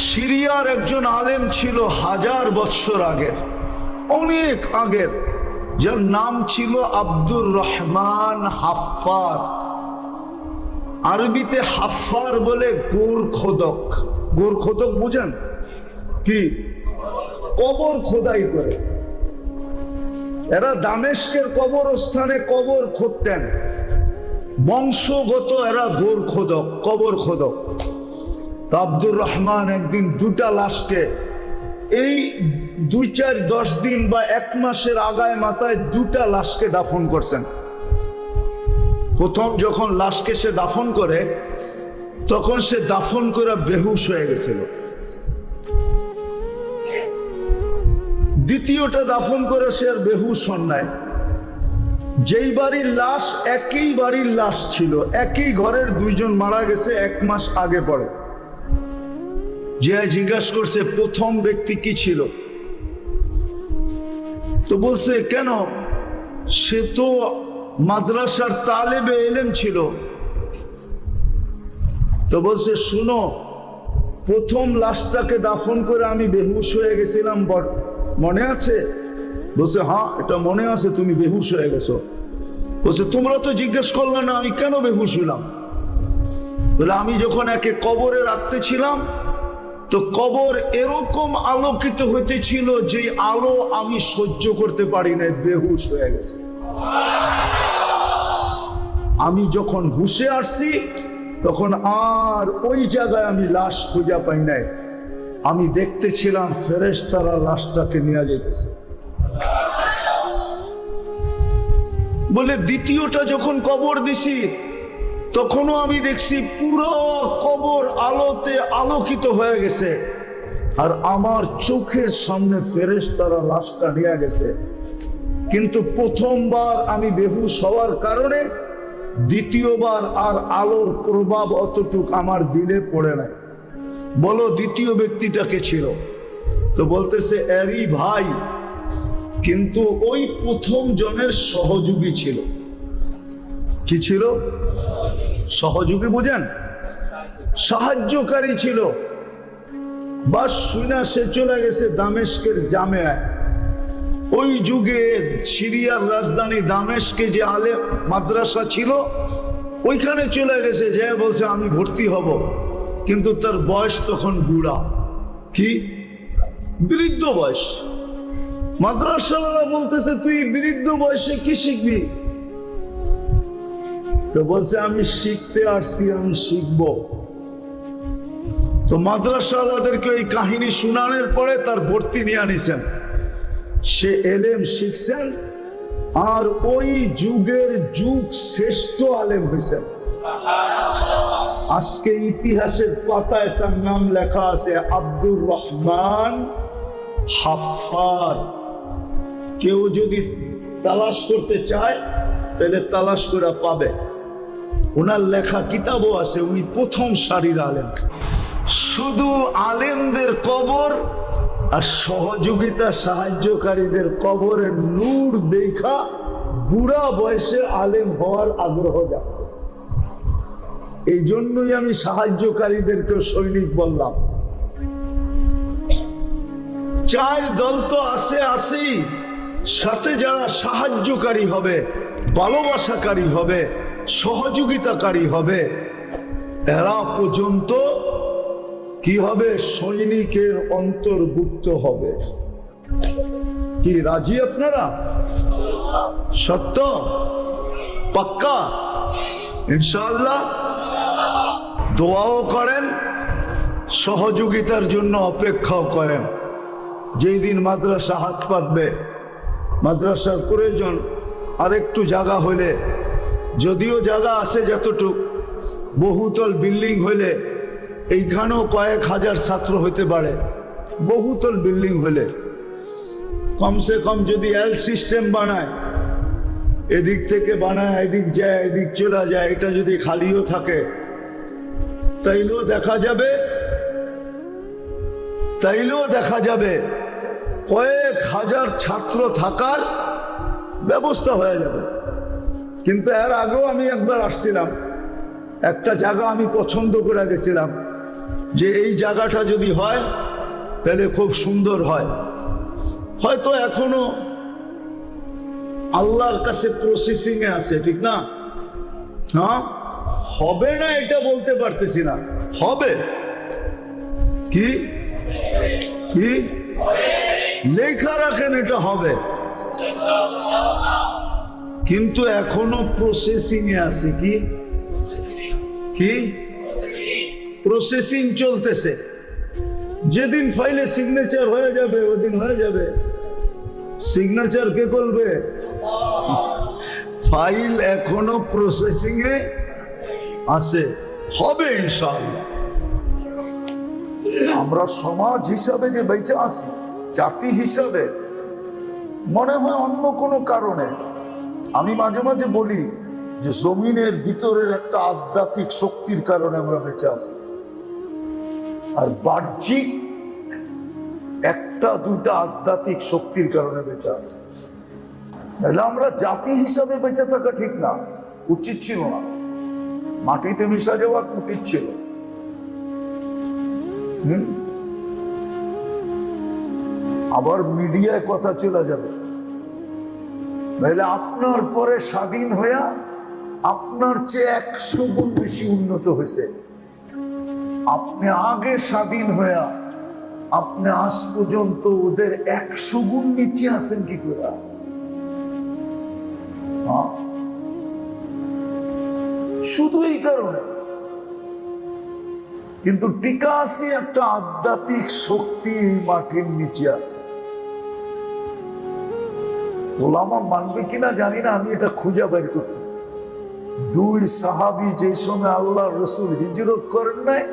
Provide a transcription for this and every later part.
সিরিয়ার একজন আলেম ছিল 1000 বছর আগের, অনেক আগের, যার নাম ছিল আব্দুর রহমান হাফফার। আরবিতে হাফফার বলে গোর খোদক। গোর খোদক বুঝেন কি? কবর খোদাই করে। এরা দামেস্কের কবরস্থানে কবর খুঁড়তেন, বংশগত এরা গোর খোদক, কবর খোদক। তো আব্দুর রহমান একদিন 2টা লাশকে, এই 2-4-10 দিন বা 1 মাসের আগায় মাথায় 2টা লাশকে দাফন করছেন। প্রথম যখন লাশকে সে দাফন করে, তখন সে দাফন করে বেহুশ হয়ে গেছিল। দ্বিতীয়টা দাফন করে সে আর বেহুশ হন নাই। যেই বাড়ির লাশ, একই বাড়ির লাশ ছিল, একই ঘরের 2 জন মারা গেছে 1 মাস আগে পরে। যে জিজ্ঞাসা করছে প্রথম ব্যক্তি কি ছিল, তো বলছে কেন, সে তো মাদ্রাসার তালেবে ইলম ছিল। তো বলছে শুনো, প্রথম লাশটাকে দাফন করে আমি বেহুশ হয়ে গেছিলাম, মনে আছে? বলছে হ্যাঁ, এটা মনে আছে, তুমি বেহুশ হয়ে গেছো। বলছে তোমরা তো জিজ্ঞেস করলে না আমি কেন বেহুশ হলাম। বলে আমি যখন একে কবরে রাখতেছিলাম, তো কবর এরকম আলোকিত হইতেছিল যে আলো আমি সহ্য করতে পারি না, বেহুশ হয়ে গেছে। আমি যখন হুশে আসছি, তখন আর ওই জায়গায় আমি লাশ খুঁজে পাই নাই। আমি দেখতেছিলাম ফেরেশতারা লাশটাকে নিয়ে যেতেছে। বলে দ্বিতীয়টা যখন কবর দিছি, তখনও আমি দেখছি পুরো কবর আলোতে আলোকিত হয়ে গেছে, আর আমার চোখের সামনে ফেরেশতারা লাশটা নিয়ে গেছে। কিন্তু প্রথমবার আমি বেহুশ হওয়ার কারণে দ্বিতীয়বার আর আলোর প্রভাব অতটুক আমার দিলে পড়ে নাই। বলো দ্বিতীয় ব্যক্তিটাকে ছিল? তো বলতেছে এরই ভাই, কিন্তু ওই প্রথম জনের সহযোগী ছিল। কি ছিল? সহযোগী বুঝেন? সাহায্যকারী ছিল। বাস শুনা সে চলে গেছে দামেস্কের জামেয়ায়। ওই যুগে সিরিয়ার রাজধানী দামেস্কে যে আলেম মাদ্রাসা ছিল, ওইখানে চলে গেছে, যে বলছে আমি ভর্তি হব। কিন্তু তার বয়স তখন বুড়া, কি বৃদ্ধ বয়স। মাদ্রাসাওয়ালা বলতেছে তুই বৃদ্ধ বয়সে কি শিখবি? তো বলছে আমি শিখতে আসছি, আমি শিখব। তো মাদ্রাসাওয়ালাদেরকে এই কাহিনী শোনানোর পরে তার ভর্তি নিয়ে আনিছেন। সে এলেম শিখছেন, আর ওই যুগের যুগ শ্রেষ্ঠ আলেম হয়েছেন। আজকে ইতিহাসের পাতায় তার নাম লেখা আছে আব্দুর রহমান হাফফার। কেউ যদি তালাশ করতে চায় তাহলে তালাশ করে পাবে। ওনার লেখা কিতাবও আছে। উনি প্রথম সারির আলেম। শুধু আলেমদের কবর আর সহযোগিতা সাহায্যকারীদের কবরের নূর দেখা বুড়া বয়সে আলেম হওয়ার আগ্রহ যাচ্ছে। এই জন্যই আমি সাহায্যকারীদেরকে সৈনিক বললাম। 4 দল তো আসেই, সাথে যারা সাহায্যকারী হবে, ভালোবাসাকারী হবে, সহযোগিতাকারী হবে, এরা পর্যন্ত কি হবে? সৈনিকের অন্তর্ভুক্ত হবে। কি রাজি আপনারা? সত্য? পাক্কা? ইনশাআল্লাহ? দোয়াও করেন, সহযোগিতার জন্য অপেক্ষাও করেন। যেই দিন মাদ্রাসা হাত পাতবে, মাদ্রাসার প্রয়োজন আরেকটু জায়গা হইলে, যদিও জায়গা আছে যতটুক, বহুতল বিল্ডিং হইলে এইখানেও কয়েক হাজার ছাত্র হইতে পারে। বহুতল বিল্ডিং হইলে কমসে কম যদি এল সিস্টেম বানায়, এদিক থেকে বানায়, এদিক যায়, এদিক চলে যায়, এটা যদি খালিও থাকে, তাইলেও দেখা যাবে কয়েক হাজার ছাত্র থাকার ব্যবস্থা হয়ে যাবে। কিন্তু এর আগেও আমি একবার আসছিলাম, একটা জায়গা আমি পছন্দ করে গেছিলাম, যে এই জায়গাটা যদি হয় তাহলে খুব সুন্দর হয়। হয়তো এখনো আল্লাহর কাছে প্রসেসিং এ আছে, ঠিক না? হ্যাঁ, হবে না এটা বলতে পারতেছি না, হবে। কি কি লেখা রাখেন, এটা হবে, কিন্তু এখনো প্রসেসিং এ আছে। কি কি প্রসেসিং চলতেছে। যেদিন ফাইলে সিগনেচার হয়ে যাবে ওদিন হয়ে যাবে। সিগনেচার কে করবে? ফাইল এখনো প্রসেসিং এ আছে, হবে ইনশাআল্লাহ। আমরা সমাজ হিসাবে যে বেঁচে আছি, জাতি হিসাবে, মনে হয় অন্য কোনো কারণে। আমি মাঝে মাঝে বলি যে জমিনের ভিতরের একটা আধ্যাত্মিক শক্তির কারণে আমরা বেঁচে আছি, আর বাহ্যিক একটা দুটা আধ্যাত্মিক শক্তির কারণে বেঁচে আছি। তাহলে আমরা জাতি হিসাবে বেঁচে থাকা ঠিক না, উচিত ছিল না। মাটিতে মিশা যাওয়া উচিত ছিল। আবার মিডিয়ায় কথা চলে যাবে, তাহলে আপনার পরে স্বাধীন হইয়া আপনার চেয়ে 100 গুণ বেশি উন্নত হয়েছে। আপনি আগে স্বাধীন হইয়া আপনি আজ পর্যন্ত ওদের 100 গুণ নিচে আছেন কি করে? শুধু এই কারণে। কিন্তু টিকা আছে একটা আধ্যাত্মিক শক্তি মাটির নিচে আছে। ওলামা মানবে কিনা জানি না, আমি এটা খুঁজে বের করছি। 2 সাহাবী যে সময় আল্লাহ রসুল হিজরত করেন নাই,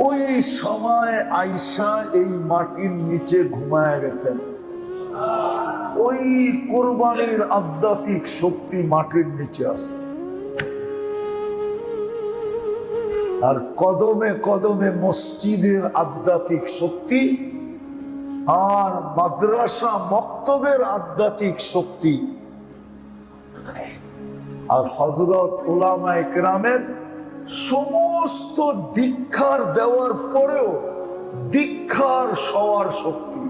ওই সময় আয়েশা এই মাটির নিচে ঘুমায় গেছেন। ওই কোরবানির আধ্যাত্মিক শক্তি মাটির নিচে আছে। আর কদমে কদমে মসজিদের আধ্যাত্মিক শক্তি আর মাদ্রাসা মক্তবের আধ্যাত্মিক শক্তি আর হযরত উলামায়ে কেরামের সমস্ত দীক্ষার দেওয়ার পরেও দীক্ষার সওয়ার শক্তি।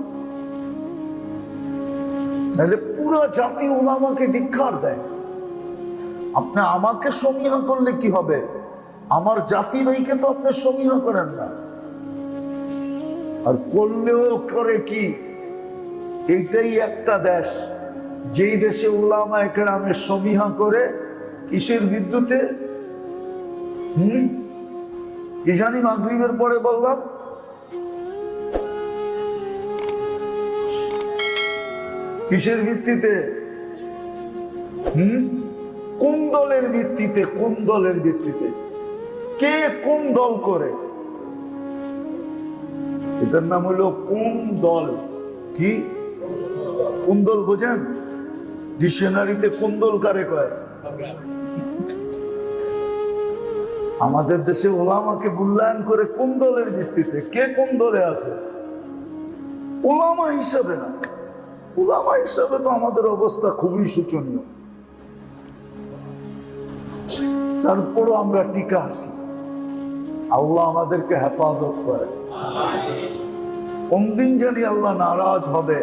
তাহলে পুরো জাতি উলামাকে দীক্ষার দেয়। আপনি আমাকে সমীহা করলে কি হবে? আমার জাতি ভাইকে তো আপনি সমীহা করেন না। আর করলেও করে কি? এইটাই একটা দেশ যেই দেশে উলামায়ে কেরামের সমীহা করে কিসের বিদ্যুতে? কি জানি মাগরিবের পরে বললাম, কিসের ভিত্তিতে? কোন দলের ভিত্তিতে? কোন দলের ভিত্তিতে? কে কোন দল করে? এটার নাম হলো কোন দল। কি কোন দল বোঝেন? ডিকশনারিতে কোন দল কারে কয়? আমাদের দেশে ওলামাকে মূল্যায়ন করে কোন দলের ভিত্তিতে? কে কোন দলে আছে? ওলামা হিসাবে না। ওলামা হিসাবে তো আমাদের অবস্থা খুবই শোচনীয়। তারপরও আমরা টিকা আছি। আল্লাহ আমাদেরকে হেফাজত করে। কোন দিন জানি আল্লাহ নারাজ হবে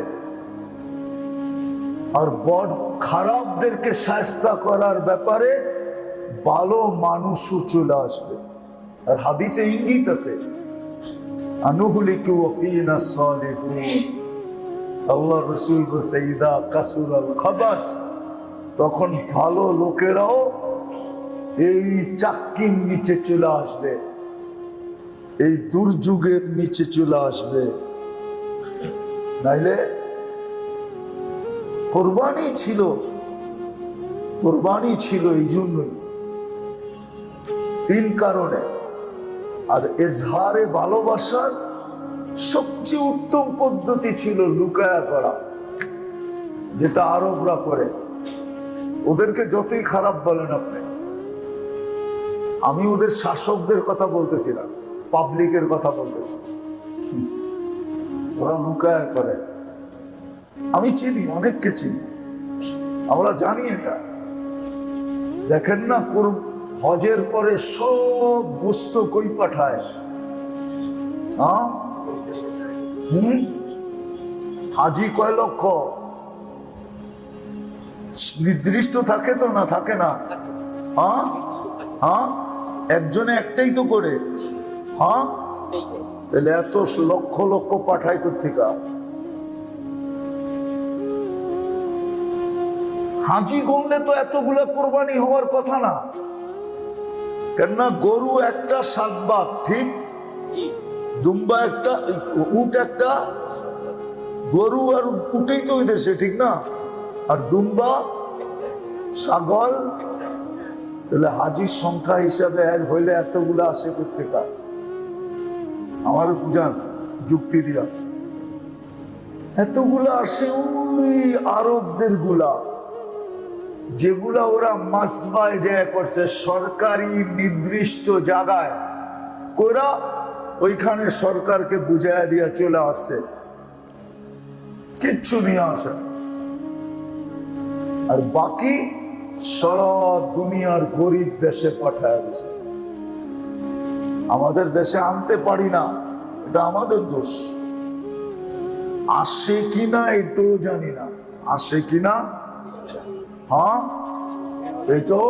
আর বড় খারাপদেরকে শায়েস্তা করার ব্যাপারে ভালো মানুষও চলে আসবে। আর হাদিসে ইঙ্গিত আছে, আনুহলিকু ওয়া ফীনা সালিহুন। আল্লাহ রাসূল বলেছে, ইদা কাসুরাল খাবাস, তখন ভালো লোকেরাও এই চাক্কির নিচে চলে আসবে, এই দুর্যোগের নিচে চলে আসবে। নাইলে কোরবানি ছিল এই জন্যই, 3 কারণে। আর এজহারে ভালোবাসার সবচেয়ে উত্তম পদ্ধতি ছিল লুকায়া করা, যেটা আরবরা করে। ওদেরকে যতই খারাপ বলেন আপনি, আমি ওদের শাসকদের কথা বলতেছিলাম, পাবলিকের কথা বলতেছি, ওরা লুকায়া করে। আমি চিনি, অনেককে চিনি, আমরা জানি এটা। দেখেন না, হজের পরে সব গোস্ত কই পাঠায়? হ্যাঁ হাজি কয় লক্ষ? নির্দিষ্ট থাকে তো, না থাকে না? হ্যাঁ হ্যাঁ একজনে একটাই তো করে। হ্যাঁ তাহলে এত লক্ষ লক্ষ পাঠায় কোত্থেকা? হাজি গণলে তো এতগুলা কোরবানি হওয়ার কথা না। কেননা গরু একটা 7 ভাগ, ঠিক? দুম্বা একটা, উট একটা, গরু আর উটেই তো ওই দেশে, ঠিক না? আর দুম্বা, ছাগল। তাহলে হাজির সংখ্যা হিসাবে হইলে এতগুলা আসে কোত্থেকা? আমার বুঝান, যুক্তি দিয়া। এতগুলা আসে ওই আরবদের গুলা, যেগুলা ওরা মাসবায় যায় করছে, সরকারি নির্দিষ্ট জায়গায় কোরা, ওইখানে সরকারকে বুঝাইয়া দিয়া চলে আসছে, কিচ্ছু নিয়ে আসে। আর বাকি সারা দুনিয়ার গরিব দেশে পাঠায় দিছে। আমাদের দেশে আনতে পারি না, এটা আমাদের দোষ। আসে কিনা এটাও জানি না, আসে কিনা। হ্যাঁ এটাও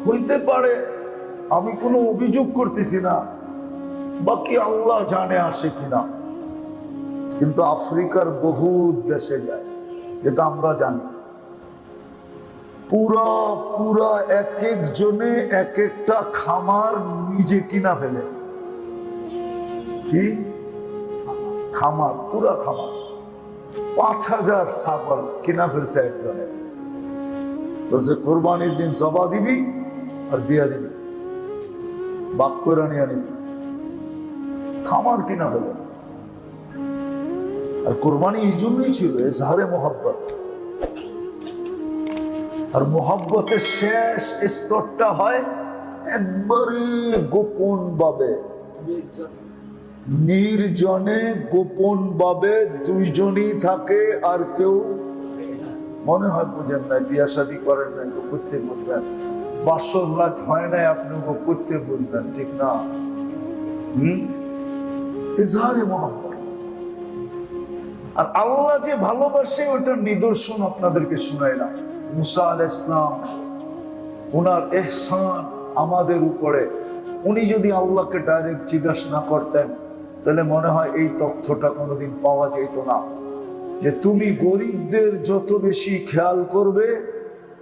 হইতে পারে, আমি কোনো অভিযোগ করতেছি না, বাকি আল্লাহ জানে আসে কিনা। কিন্তু আফ্রিকার বহু দেশে যায়, যেটা আমরা জানি। পুরা পুরা এক এক জনে এক একটা খামার নিজে কিনা ফেলে। কি খামার? পুরা খামার 5000 ছাগল কিনা ফেলছে একজনে। বলছে কোরবানির দিন জবা দিবি আর দিয়া দিবি, বাক করে নিয়ে নিবি। খামার কিনা ফেলে। আর কোরবানি এই জন্যই ছিল এজহারে মোহাব্বত। আর মোহাব্বতের শেষ স্তরটা হয় একবারে গোপন ভাবে, নির্জনে গোপন ভাবে, দুইজনই থাকে, আর কেউ মনে হয় বুঝেন না, বিয়া শাদী করেন না, করতে বুঝবেন, বাসর রাত হয় নাই, আপনি করতে বুঝবেন, ঠিক না? ইজহারে মোহাব্বত। আর আল্লাহ যে ভালোবাসে ওটার নিদর্শন আপনাদেরকে শুনাইলাম। মুসা আলাইহিস সালাম, ওনার ইহসান আমাদের উপরে, উনি যদি আল্লাহকে ডাইরেক্ট জিজ্ঞাসা না করতেন তাহলে মনে হয় এই তথ্যটা কোনোদিন পাওয়া যেত না, যে তুমি গরিবদের যত বেশি খেয়াল করবে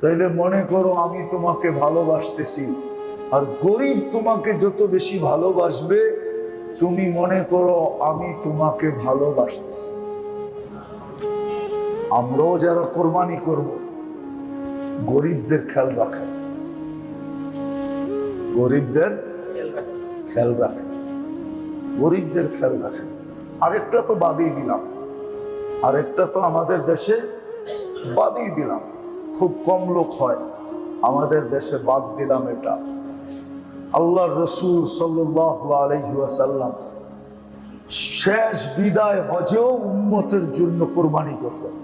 তাইলে মনে করো আমি তোমাকে ভালোবাসতেছি, আর গরিব তোমাকে যত বেশি ভালোবাসবে তুমি মনে করো আমি তোমাকে ভালোবাসতেছি। আমরাও যারা কোরবানি করব, গরিবদের খেয়াল রাখেন, গরিবদের খেয়াল রাখেন, গরিবদের খেয়াল রাখেন। আরেকটা তো বাদই দিলাম, আরেকটা তো আমাদের দেশে বাদই দিলাম, খুব কম লোক হয় আমাদের দেশে, বাদ দিলাম এটা। আল্লাহর রাসূল সাল্লাল্লাহু আলাইহি ওয়াসাল্লাম শেষ বিদায় হজেও উম্মতের জন্য কোরবানি করছেন।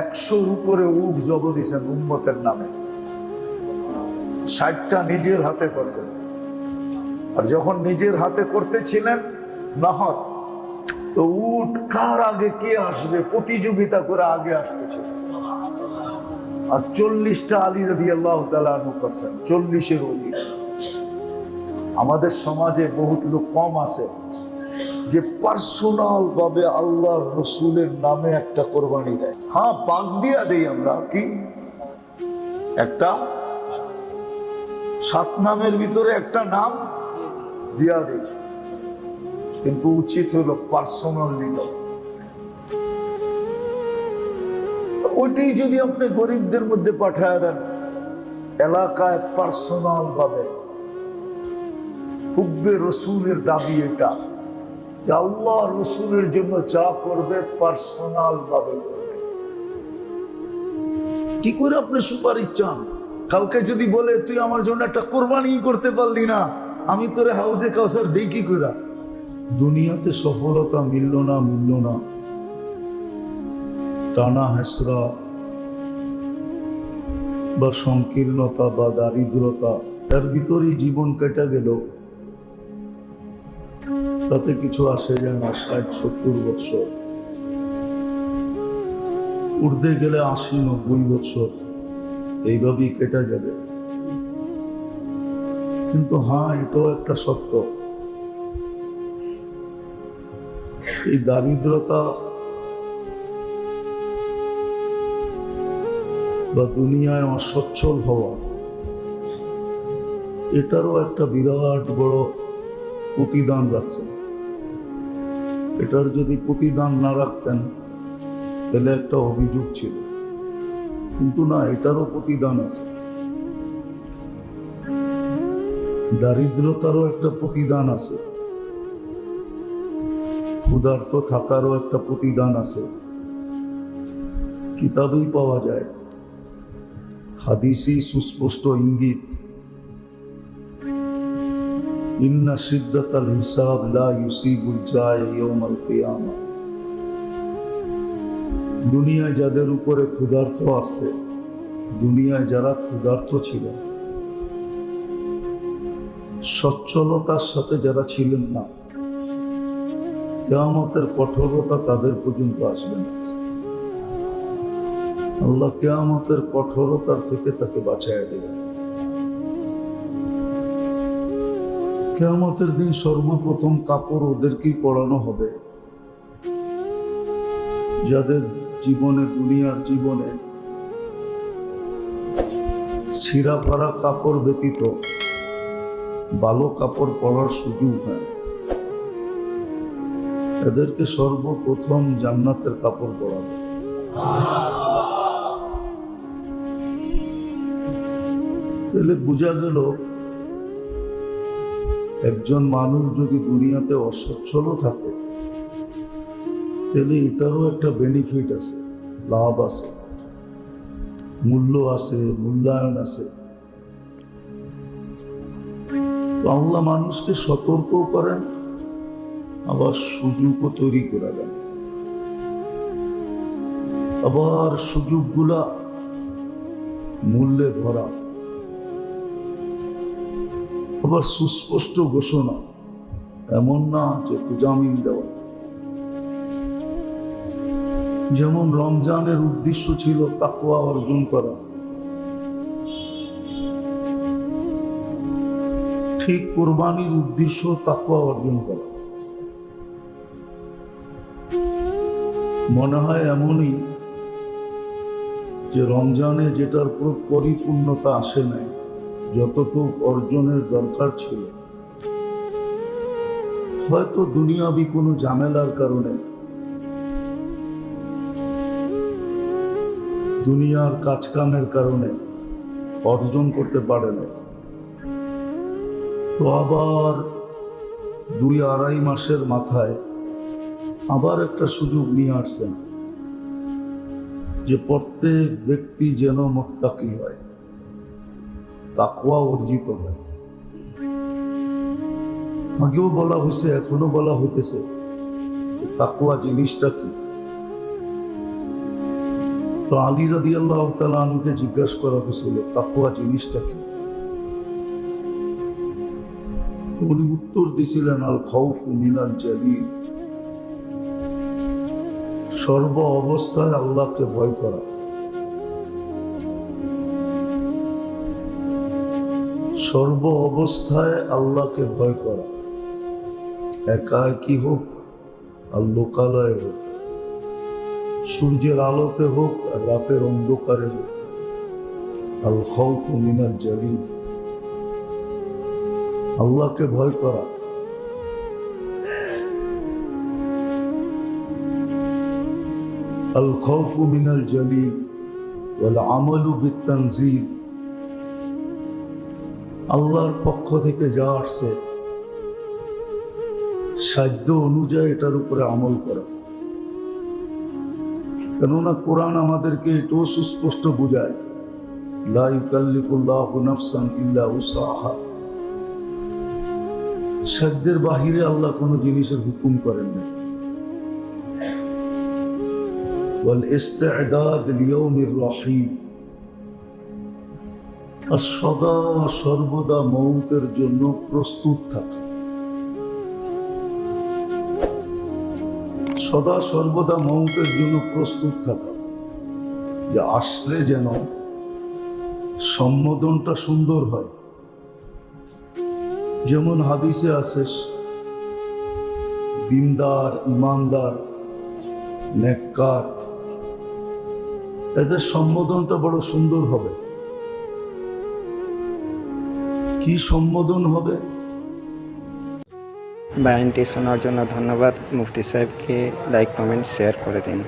100-র উপরে উট জব দিয়েছেন উম্মতের নামে, 60টা নিজের হাতে করছেন। আর যখন নিজের হাতে করতেছিলেন নাহর, তো উট কার আগে কে আসবে প্রতিযোগিতা করে আগে আসতেছে। আর 40টা আলী রাদিয়াল্লাহু তাআলা আনহু করছেন, 40-এর অধিক। আমাদের সমাজে বহুত লোক কম আছে যে পার্সোনাল ভাবে আল্লাহর রসুলের নামে একটা কোরবানি দেয়। হ্যাঁ, বাগ দিয়া দেই আমরা, কি একটা 7 নামের ভিতরে একটা নাম দিয়া দেই, কিন্তু উচিত হলো পার্সোনালি দেওয়া। ওইটাই যদি আপনি গরিবদের মধ্যে পাঠায় দেন, এলাকায় পার্সোনাল ভাবে, হুব্বে রসুলের দাবি এটা, আল্লাহ রসুলের জন্য যা করবে পার্সোনাল ভাবে করবে। কি করে আপনি সুপারিশ চান? কালকে যদি বলে তুই আমার জন্য একটা কোরবানি করতে পারলি না, আমি তোরে হাউজে কাউসার দেই কি করে? দুনিয়াতে সফলতা মিলল না, টানা হেসরা বা সংকীর্ণতা বা দারিদ্রতা, এর ভিতরেই জীবন কেটে গেল। তাতে কিছু আসে যায় না। 60-70 বছর, উঠতে গেলে 80-90 বছর, এইভাবেই কেটে যাবে। কিন্তু হ্যাঁ, এটাও একটা সত্য, এই দারিদ্রতা বা দুনিয়ায় অসচ্ছল হওয়া, এটারও একটা বিরাট বড় প্রতিদান রাখছেন। এটার যদি প্রতিদান না রাখতেন তাহলে একটা অভিযোগ ছিল, কিন্তু না, এটারও প্রতিদান আছে। দারিদ্রতারও একটা প্রতিদান আছে, ক্ষুধার্ত থাকারও একটা প্রতিদান আছে। কিতাবেই পাওয়া যায়, হাদিসেই সুস্পষ্ট ইঙ্গিত, ইন্না শিদ্দাতাল হিসাব লা ইউসিবুল জায় ইয়াউমাল কিয়ামা। দুনিয়ায় যাদের উপরে ক্ষুধার্ত আছে, দুনিয়ায় যারা ক্ষুধার্ত ছিল, সচ্ছলতার সাথে যারা ছিলেন না, কিয়ামতের কঠোরতা তাদের পর্যন্ত আসবে না। আল্লাহ কিয়ামতের কঠোরতার থেকে তাকে বাঁচায় দেবেন। কিয়ামতের দিন সর্বপ্রথম কাপড় ওদেরকেই পরানো হবে যাদের জীবনে, দুনিয়ার জীবনে ছিঁড়া ফাড়া কাপড় ব্যতীত ভালো কাপড় পরার সুযোগ হয়। এদেরকে সর্বপ্রথম জান্নাতের কাপড় পরাবে। তাহলে বোঝা গেল, একজন মানুষ যদি দুনিয়াতে অসচ্ছল থাকে তাহলে এটারও একটা বেনিফিট আছে, লাভ আছে, মূল্য আছে, মূল্যায়ন আছে। তো আল্লাহ মানুষকে সতর্ক করেন, আবার সুযোগও তৈরি করে দেন। আবার সুযোগগুলা মূল্যে ভরা, আবার সুস্পষ্ট ঘোষণা, এমন না যে জামিন দেওয়া। যেমন রমজানের উদ্দেশ্য ছিল তাকওয়া অর্জন করা, ঠিক কোরবানির উদ্দেশ্য তাকওয়া অর্জন করা। মনে হয় এমনই যে রমজানে যেটার পরিপূর্ণতা আসে নাই, যতটুক অর্জনের দরকার ছিল, হয়তো দুনিয়াবি কোনো ঝামেলার কারণে, দুনিয়ার কাজকামের কারণে অর্জন করতে পারে না। তো আবার 2-2.5 মাসের মাথায় আবার একটা সুযোগ নিয়ে আসছেন যে প্রত্যেক ব্যক্তি যেন মুত্তাকি হয়, তাকওয়া অর্জিত হয়। আগেও বলা হয়েছে, এখনো বলা হইতেছে, তাকওয়া জিনিসটা কি। তো আলী রাদিয়াল্লাহু তাআলা আনহুকে জিজ্ঞাসা করা হয়েছিল, তাকওয়া জিনিসটা কি? তো উনি উত্তর দিছিলেন, আল খাউফু মিনাল জালিল, সর্ব অবস্থায় আল্লাহকে ভয় করা। সর্ব অবস্থায় আল্লাহকে ভয় করা, একাকী হোক আর লোকালয়ে হোক, সূর্যের আলোতে হোক আর রাতের অন্ধকারে হোক। আল খাউফু মিনাল জালিল, আল্লাহকে ভয় করা। আল খাউফু মিনাল জালিল ওয়াল আমালু বিত-তানজিল, আল্লাহর পক্ষ থেকে যা আসছে সাধ্য অনুযায়ী এটার উপরে আমল করা। কেননা কোরআন আমাদেরকে এটাও সুস্পষ্ট বোঝায়, লা ইউকাল্লিফুল্লাহু নাফসান ইল্লা উসাহা। সাধ্যের বাহিরে আল্লাহ কোনো জিনিসের হুকুম করেন না। ওয়াল ইস্তি'দাদ লিয়াউমির রহিম, আর সদা সর্বদা মৌতের জন্য প্রস্তুত থাকা। সদা সর্বদা মৌতের জন্য প্রস্তুত থাকা, যে আসলে যেন সম্বোধনটা সুন্দর হয়। যেমন হাদিসে আছে, দিনদার, ইমানদার, নেককার, এদের সম্বোধনটা বড় সুন্দর হবে। কি সম্বোধন হবে? বয়ানটি শোনার জন্য ধন্যবাদ। মুফতি সাহেবকে লাইক, কমেন্ট, শেয়ার করে দিন।